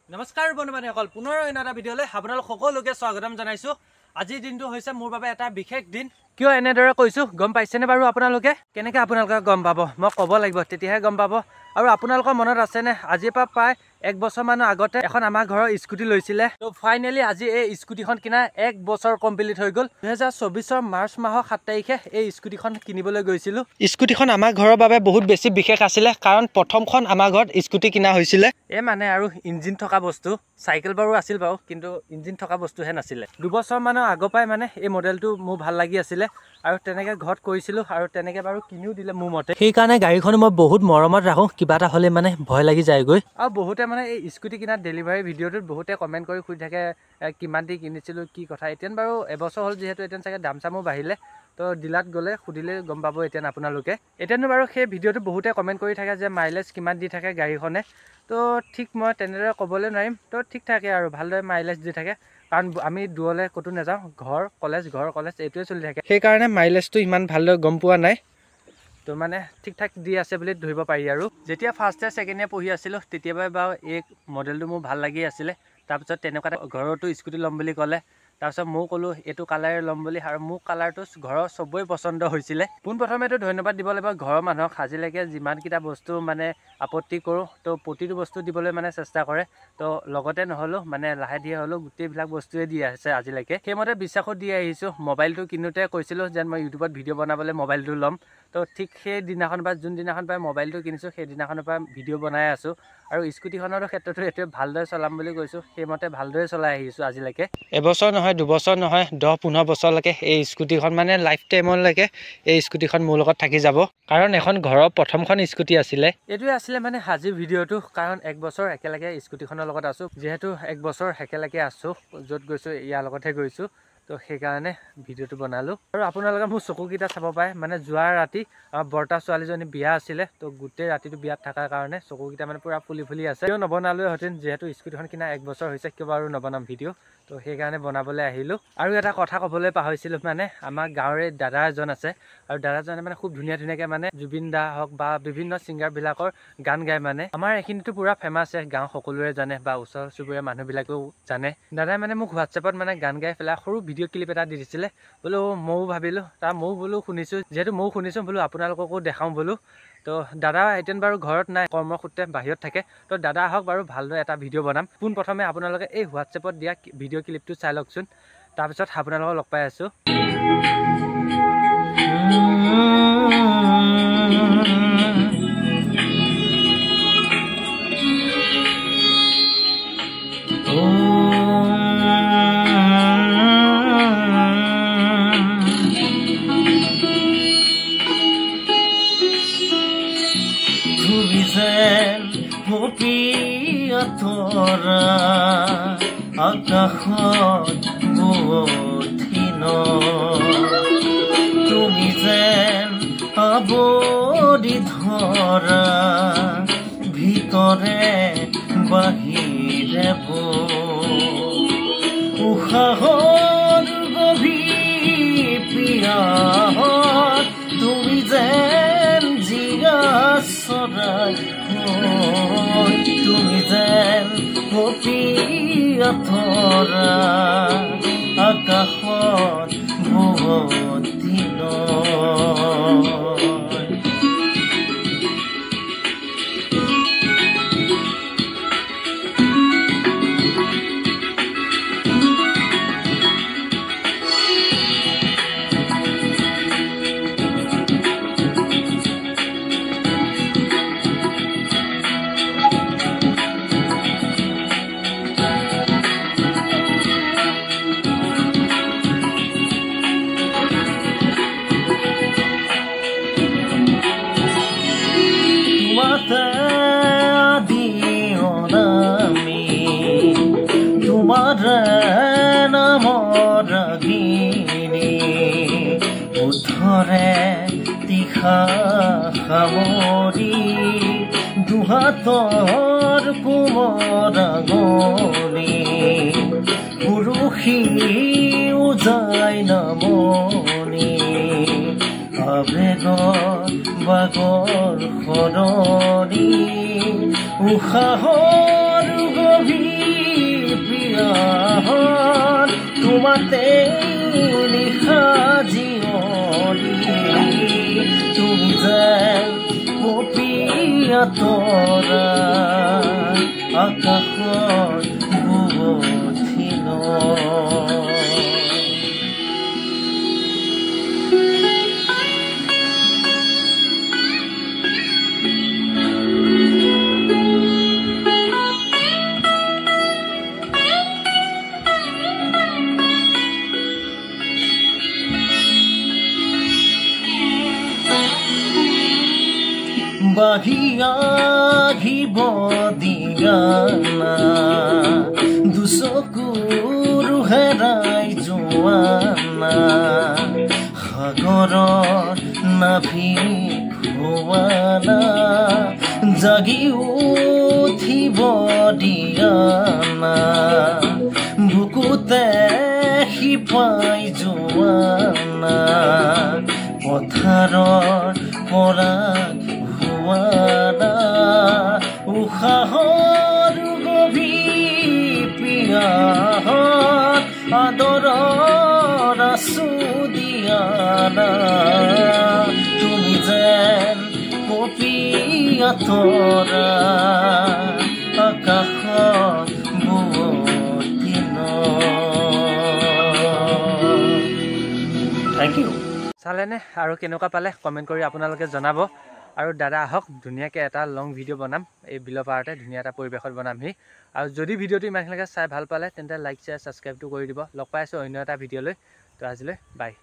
নমস্কাৰ বন্ধুবান্ধৱীসকল, পুনৰ অন্য এটা ভিডিঅ'লৈ আপোনালোক সকলোকে স্বাগতম জনাইছোঁ। আজিৰ দিনটো হৈছে মোৰ বাবে এটা বিশেষ দিন। কিয় এনেদৰে কৈছোঁ গম পাইছেনে বাৰু আপোনালোকে? কেনেকৈ আপোনালোকে গম পাব? মই ক'ব লাগিব, তেতিয়াহে গম পাব। আৰু আপোনালোকৰ মনত আছেনে, আজিৰ পৰা প্ৰায় 1 বছৰমানৰ আগতে এখন আমাৰ ঘৰৰ স্কুটি লৈছিলে। তো ফাইনেলি আজি এই স্কুটিখন কিনা 1 বছৰ কমপ্লিট হৈ গ'ল। 2024 মাৰ্চ মাহৰ 7 তাৰিখে এই স্কুটিখন কিনিবলৈ গৈছিলোঁ। স্কুটিখন আমাৰ ঘৰৰ বাবে বহুত বেছি বিশেষ আছিলে, কাৰণ প্ৰথমখন আমাৰ ঘৰত স্কুটি কিনা হৈছিলে। মানে আৰু ইঞ্জিন থকা বস্তু, চাইকেল বাৰু আছিল বাৰু, কিন্তু ইঞ্জিন থকা বস্তুহে নাছিলে। 2 বছৰমানৰ আগৰ পৰাই মানে এই মডেলটো মোৰ ভাল লাগি আছিলে আৰু তেনেকৈ ঘৰত কৰিছিলোঁ আৰু তেনেকৈ বাৰু কিনিও দিলে মোৰ মতে। সেইকাৰণে গাড়ীখন মই বহুত মৰমত ৰাখোঁ, কিবা এটা হ'লে মানে ভয় লাগি যায়গৈ। আৰু বহুতে মানে এই স্কুটি কিনাৰ ডেলিভাৰী ভিডিঅ'টোত বহুতে কমেণ্ট কৰি সুধি থাকে কিমান দি কিনিছিলোঁ, কি কথা। এতিয়া বাৰু এবছৰ হ'ল যিহেতু, এতিয়া চাগে দাম চামো বাঢ়িলে। তো ডিলাৰত গ'লে সুধিলে গম পাব এতিয়া আপোনালোকে। এতিয়ানো বাৰু সেই ভিডিঅ'টো বহুতে কমেণ্ট কৰি থাকে যে মাইলেজ কিমান দি থাকে গাড়ীখনে। তো ঠিক মই তেনেদৰে ক'বলৈ নোৱাৰিম। তো ঠিক থাকে আৰু ভালদৰে মাইলেজ দি থাকে, কাৰণ আমি দূৰলৈ ক'তো নাযাওঁ, ঘৰ কলেজ এইটোৱে চলি থাকে। সেইকাৰণে মাইলেজটো ইমান ভালদৰে গম পোৱা নাই। তো মানে ঠিক ঠাক দি আছে বুলি ধৰিব পাৰি আৰু। যেতিয়া ফাৰ্ষ্ট ইয়েৰ ছেকেণ্ড ইয়েৰ পঢ়ি আছিলোঁ তেতিয়াৰ বাৰু এই মডেলটো মোৰ ভাল লাগি আছিলে। তাৰপিছত তেনেকুৱা ঘৰতো স্কুটি ল'ম বুলি ক'লে, তাৰপিছত ময়ো ক'লোঁ এইটো কালাৰে ল'ম বুলি, আৰু মোৰ কালাৰটো ঘৰৰ চবৰে পচন্দ হৈছিলে। পোনপ্ৰথমেতো ধন্যবাদ দিব লাগিব ঘৰৰ মানুহক, আজিলৈকে যিমানকেইটা বস্তু মানে আপত্তি কৰোঁ তো প্ৰতিটো বস্তু দিবলৈ মানে চেষ্টা কৰে। তো লগতে নহ'লেও মানে লাহে ধীৰে হ'লেও গোটেইবিলাক বস্তুৱে দি আছে আজিলৈকে। সেইমতে বিশ্বাসো দি আহিছোঁ। মোবাইলটো কিনোতে কৈছিলোঁ যেন মই ইউটিউবত ভিডিঅ' বনাবলৈ মোবাইলটো ল'ম। তো ঠিক সেই দিনাখন বা যোনদিনাখন পৰা মোবাইলটো কিনিছোঁ সেইদিনাখনৰ পৰা ভিডিঅ' বনাই আছোঁ। আৰু স্কুটিখনৰ ক্ষেত্ৰতো এইটোৱে ভালদৰে চলাম বুলি কৈছোঁ, সেইমতে ভালদৰে চলাই আহিছোঁ আজিলৈকে। এবছৰ নহয়, 2 বছৰ নহয়, 10-15 বছৰলৈকে এই স্কুটিখন মানে লাইফ টাইমলৈকে এই স্কুটিখন মোৰ লগত থাকি যাব, কাৰণ এখন ঘৰৰ প্ৰথমখন স্কুটি আছিলে। এইটোৱে আছিলে মানে আজিৰ ভিডিঅ'টো, কাৰণ 1 বছৰ একেলগে স্কুটিখনৰ লগত আছোঁ। যিহেতু 1 বছৰ একেলগে আছোঁ, য'ত গৈছোঁ ইয়াৰ লগতহে গৈছোঁ। তো সেইকাৰণে ভিডিঅ'টো বনালোঁ। আৰু আপোনালোকে মোৰ চকুকেইটা চাব পাৰে, মানে যোৱা ৰাতি বৰ্তা ছোৱালীজনী বিয়া আছিলে। তো গোটেই ৰাতিটো বিয়াত থকাৰ কাৰণে চকুকেইটা মানে পূৰা ফুলি আছে। কিয় নবনালোহেঁতেন, যিহেতু স্কুটিখন কিনা 1 বছৰ হৈছে, কিয় বাৰু নবনাম ভিডিঅ'। তো সেইকাৰণে বনাবলৈ আহিলোঁ। আৰু এটা কথা ক'বলৈ পাহৰিছিলোঁ, মানে আমাৰ গাঁৱৰে দাদা এজন আছে, আৰু দাদাজনে মানে খুব ধুনীয়াকৈ মানে জুবিন দা হওক বা বিভিন্ন ছিংগাৰবিলাকৰ গান গায়। মানে আমাৰ এইখিনিতো পূৰা ফেমাছ, গাঁও সকলোৱে জানে বা ওচৰ চুবুৰীয়া মানুহবিলাকেও জানে। দাদাই মানে মোক হোৱাটছএপত মানে গান গাই পেলাই সৰু ভিডিঅ' ক্লিপ এটা দি দিছিলে। বোলো ময়ো ভাবিলোঁ ময়ো বোলো শুনিছোঁ, যিহেতু ময়ো শুনিছোঁ বোলো আপোনালোককো দেখাওঁ বোলো। তো দাদা এতিয়া বাৰু ঘৰত নাই, কৰ্মসূত্ৰে বাহিৰত থাকে। তো দাদা আহক বাৰু ভালদৰে এটা ভিডিঅ' বনাম। পোনপ্ৰথমে আপোনালোকে এই হোৱাটছএপত দিয়া ভিডিঅ' ক্লিপটো চাই লওকচোন, তাৰপিছত আপোনালোকক লগ পাই আছোঁ। আকাশত বুধিন তুমি যেন আবৰি ধৰা, ভিতৰে বাহিৰে উশাহৰ গভীৰ পিয়াহত তুমি যেন জীয়া চৰাই, তুমি যেন পপিয়াথৰা আকাশত বুধিন। তোমাৰ নামৰ গিনি উদ্ধৰে তীখা সামৰি, দুহাতৰ কোমৰ আঙুলি পুৰুষী উজাই নামনি, আবেগৰ বাগৰ সৰণি উশাহৰ গভীৰ তাতে নিশা জিৰণি তুমি যেন পপীয়া তৰা আকাশৰ বুৱঠিন বাহি আহিব দিয়ানা দুচকুৰ হেৰাই যোৱানা সাগৰৰ নাভি খোৱানা জাগি উঠিব দিয়ানা বুকুতে শিপাই যোৱানা পথাৰৰ পৰা উশাহৰ গভীৰ পিয়াহত আদৰৰ আছো দিয়ানা তুমি যেন পপীয়া তৰা আকাশত বুৱঠিন থেংক ইউ চালেনে আৰু কেনেকুৱা পালে কমেণ্ট কৰি আপোনালোকে জনাব আৰু দাদা আহক ধুনীয়াকৈ এটা লং ভিডিঅ' বনাম এই বিলৰ পাৰতে ধুনীয়া এটা পৰিৱেশত বনামহি আৰু যদি ভিডিঅ'টো ইমানখিনিলৈকে চাই ভাল পালে তেন্তে লাইক শ্বেয়াৰ ছাবস্ক্ৰাইবটো কৰি দিব লগ পাই আছোঁ অন্য এটা ভিডিঅ'লৈ তো আজিলৈ বাই